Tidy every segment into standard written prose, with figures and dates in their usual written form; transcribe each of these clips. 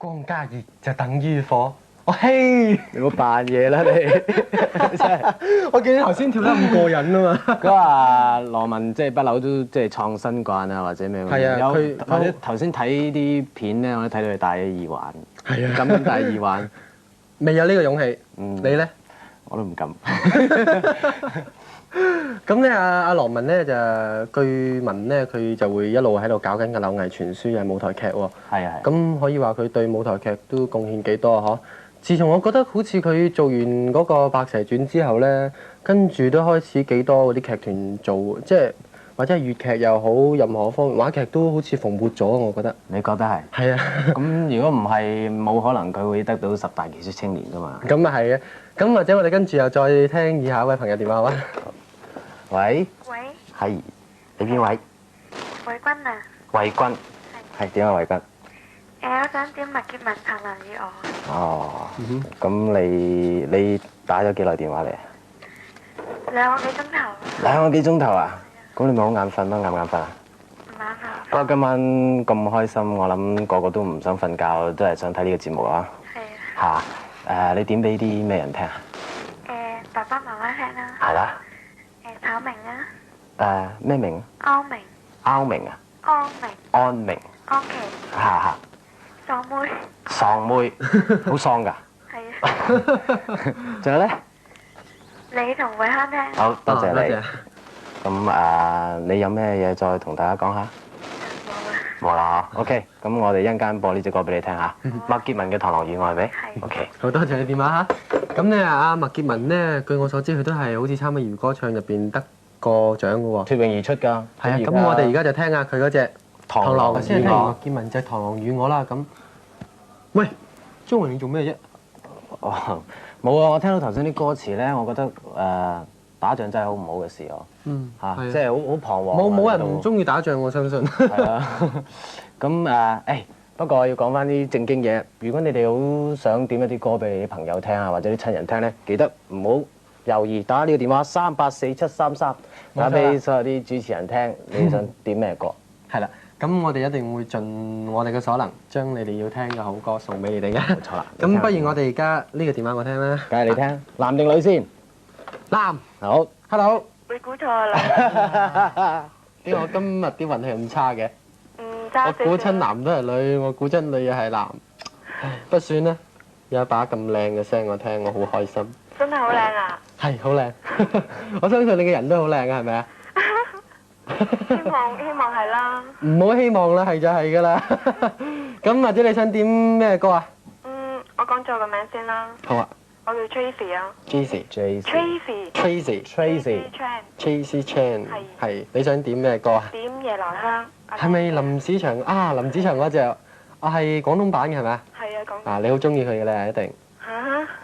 光加熱就等於火。我嘿，你唔好扮嘢啦你，真係。我見你頭先跳得咁過癮啊嘛。佢話羅文即係不嬲都即係創新慣啊，或者咩？係啊有佢或者頭先睇啲片咧，我都睇到佢戴咗耳環。係啊，咁戴耳環，未有呢個勇氣。嗯你咧？我都唔敢。咁咧，阿羅文咧就據聞咧，佢就會一路喺度搞緊個柳毅傳書嘅舞台劇喎。係啊係。咁可以話佢對舞台劇都貢獻幾多啊？嗬！自從我覺得好似佢做完嗰個《白蛇傳》之後咧，跟住都開始幾多嗰啲劇團做，即係或者係粵劇又好，任何方面話劇都好似蓬勃咗，我覺得。你覺得係？係啊，咁如果唔係，冇可能佢會得到10大傑出青年噶嘛？咁啊係嘅。咁或者我哋跟住又再聽以下一位朋友電話好啊。喂，喂，係你邊位？偉君啊，慧君，係點啊？慧君。我想點麥潔文唐蘭與我，哦，咁你打咗幾耐電話嚟啊？ 2個幾鐘頭， 2個幾鐘頭啊？咁你咪好眼瞓咯？眼唔眼瞓啊？唔晚啊，不過今晚咁開心，我諗個個都唔想瞓覺，都係想睇呢個節目啊！係啊，嚇你點俾啲咩人聽啊？爸爸媽媽聽啦，係啦，炒明啊，咩名？安明，歐明啊？安明，安明，安琪，嚇喪妹，喪妹，好喪㗎！係啊，仲有咧？你同偉康聽，好多謝你多謝。。咁你有咩嘢再同大家講下？冇啦，冇啦嚇，OK。咁我哋一陣間播呢隻歌俾你聽嚇，麥潔文嘅《螳螂與我》係咪係？OK。好多謝你電話嚇。咁咧，阿麥潔文咧，據我所知，佢都係好似參加兒歌唱入邊得過獎嘅喎。脫穎而出㗎。係啊，咁我哋而家就聽下佢嗰隻《螳螂》先係聽完麥潔文隻《螳螂與我》啦。咁，喂，張雲你做咩啫？哦，冇啊！我聽到頭先啲歌詞咧，我覺得打仗真係好唔好嘅事哦。嗯，嚇，係啊即係好彷徨啊。冇人都唔中意打仗，我相信。係啊，咁不過要講翻啲正經嘢。如果你哋好想點一啲歌俾你啲朋友聽啊，或者啲親人聽咧，記得唔好猶豫，打呢個電話384733，打俾所有啲主持人聽，你想點咩歌？係啦，咁我哋一定會盡我哋嘅所能，將你哋要聽嘅好歌送俾你哋嘅。冇錯啦。咁不如我哋而家呢個電話我聽啦。梗係你聽，男定女先？男好。 ，Hello。會估錯啦，點解我今日啲運氣咁差嘅？揸我估親男都係女，我估親女又係男，不算啦。有一把咁靚嘅聲我聽，我好開心。真係好靚啊，係好靚，我相信你嘅人都好靚嘅，係咪啊？希望係啦，唔好希望啦，係就係噶啦。咁或者你想點咩歌啊？我講咗個名先啦，好啊我叫 Tracy 啊 ，Tracy，Tracy， ，Tracy，Tracy Tracy Chan，係係你想點咩歌啊？點夜來香，係咪林子祥啊？林子祥嗰隻啊係廣東版嘅係咪啊？係啊，講啊，你好中意佢嘅咧，一定。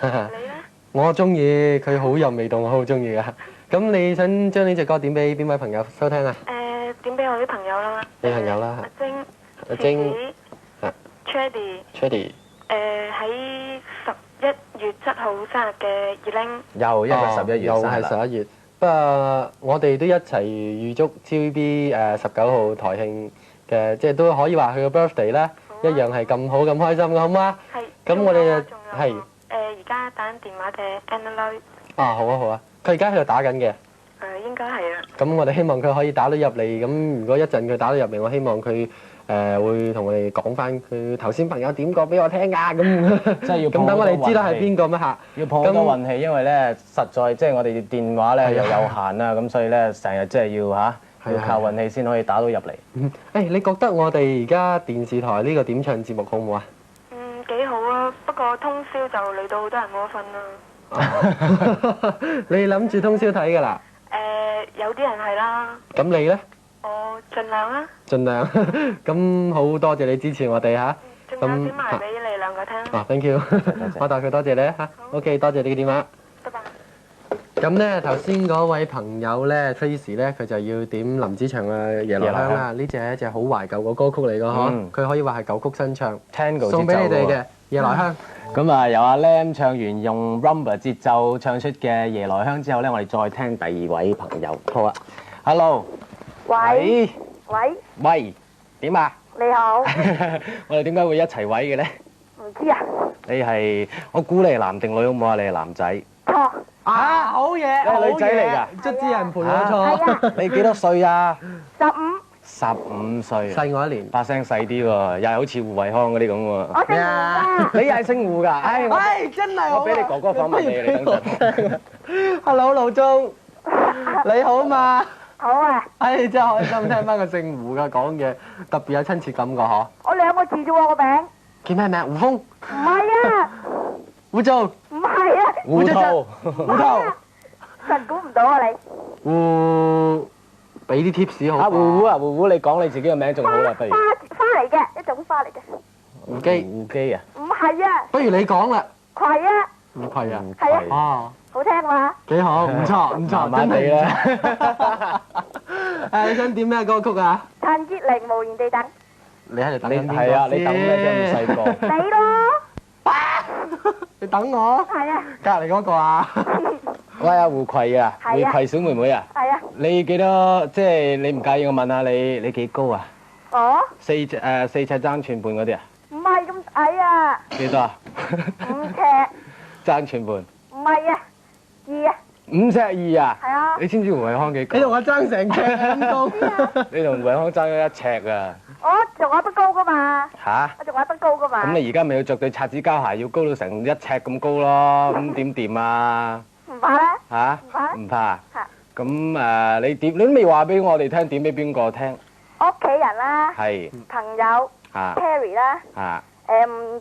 嚇，你咧？我中意佢好有味道，我好中意噶。咁你想將呢隻歌點俾邊位朋友收聽啊？點俾我啲朋友啦，你朋友啦阿晶、阿晶、 Chady， Chady，喺11月7號生日嘅葉玲，又一個11月又係生日啦11月。不過我哋都一齊預祝 TVB 19號台慶嘅，即係都可以話佢個 birthday 啦，一樣係咁好咁開心嘅，好唔好啊？係。咁我哋就仲有係而家打緊電話嘅 Anna Lui，啊，好啊好啊，佢而家喺度打緊嘅。應該係啦。咁我哋希望佢可以打到入嚟。咁如果一陣佢打到入嚟，我希望佢會同我哋講翻佢頭先朋友點過俾我聽啊。咁真係要咁等我哋知道係邊個咩嚇？要碰好多運氣，因為咧實在即係我哋電話咧又有限啦，咁所以咧成日即係要靠運氣先可以打到入嚟。你覺得我哋而家電視台呢個點唱節目好唔好啊？幾好啊，不過通宵就累到好多人冇得瞓啦。你諗住通宵睇㗎啦？有啲人係啦，咁你咧？我盡量啦。盡量。咁好多謝你支持我哋嚇。仲有點埋俾你兩個聽。啊，thank you，我代佢多謝你嚇。OK，多謝你嘅電話。拜拜。咁咧頭先嗰位朋友咧 Tracy 咧，佢就要點林子祥嘅《夜來香》啦。呢隻係一隻好懷舊嘅歌曲嚟㗎嗬，佢可以話係舊曲新唱， Tango 送俾你哋嘅《節奏喎夜來香》。咁啊，由阿 Lam 唱完用 rumba 節奏唱出嘅《夜來香》之後咧，我哋再聽第二位朋友。好啊，Hello，喂，喂，點啊？你好。我哋點解會一齊位嘅咧？唔知啊，你係我估你係男定女好唔好啊？你係男仔，錯，啊，好嘢，你係女仔嚟㗎好嘢，卒之有人陪我係錯，啊，你幾多歲啊？ 15， 15歲，細我一年。把聲細啲喎，又係好似胡慧康嗰啲咁喎。我姓胡㗎，你又係姓胡㗎？唉，唉，真係好啊我俾你哥哥訪問你，你等陣。 Hello，老鐘，你好嘛？好啊，唉，真係開心聽翻個姓胡嘅講嘢，特別有親切感㗎嗬。我2個字啫喎個名，叫咩名？胡風、唔係啊，胡做、唔係啊，胡桃，胡頭、實估唔到啊你，胡，俾啲 tips 好。阿胡胡啊，胡胡，你講你自己嘅名仲好啦，不如。花嚟嘅，一種花嚟嘅，胡基，胡基啊，唔係啊，不如你講啦。葵啊，胡葵啊，係啊，哦，好聽嘛，幾好，唔錯唔錯，麻麻地啦。啦。誒，你想點咩歌曲啊？陳潔靈無言地等，你喺度等你緊邊個係啊，你等咩啫？咁先細個。你咯，你等我。係啊，隔離嗰個啊？喂，阿胡葵啊，係啊胡葵小妹妹啊，係啊，你幾多？即係你唔介意我問下你，你幾高啊？我4尺爭寸半嗰啲啊？唔係咁矮啊，幾多啊？ 5尺，爭寸半。唔係啊，2啊， 5尺2啊？係啊，你知唔知胡慧康幾高你？同我爭成尺咁高。你同胡慧康爭咗1尺啊！我仲有得高噶嘛，嚇？我仲有得高噶嘛，咁你而家咪要着對擦子膠鞋，要高到成1尺咁高咯？咁點掂啊？唔怕啦，嚇？唔怕，唔怕？嚇，咁誒，你點？你都未話俾我哋聽，點俾邊個聽？屋企人啦，係朋友嚇 Terry 啦，嚇。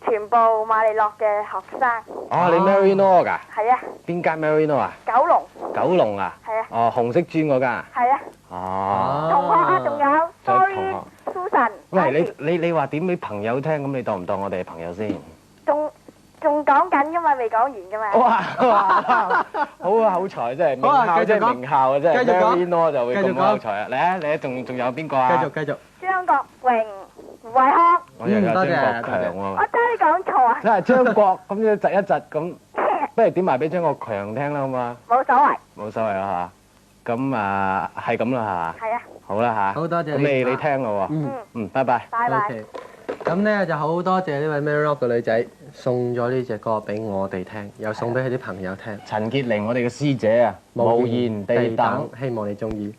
全部馬利諾嘅學生，哦，你 Marino 㗎？係啊，邊間 Marino 啊？九龍，九龍啊？係啊，哦，紅色磚嗰間啊？係啊，哦。同學啊，仲有仲有 Sorry 同 Susan，喂，你話點俾朋友聽？咁你當唔當我哋係朋友先？仲講緊噶嘛，未講完噶嘛，哇！好啊，口才真係名好啊校，真係繼續講名校啊！真係繼續講 Marino 就會咁繼續講口才啊！嚟啊，你仲有邊個啊？繼續繼續。張國榮、胡慧康，我又有張國多謝強我喎。真係講錯啊，真係張國咁樣窒一窒咁，不如點埋俾張國強聽啦，好嘛？冇所謂，冇所謂啦嚇。咁啊，係咁啦嚇。係啊，好啦嚇。好多謝咁你聽咯喎。嗯。嗯，拜拜。拜拜。 OK。咁咧就好多謝呢位 Mary Rock 嘅女仔送咗呢隻歌俾我哋聽，又送俾佢啲朋友聽。陳潔靈，我哋嘅師姐啊，無言地等。希望你中意。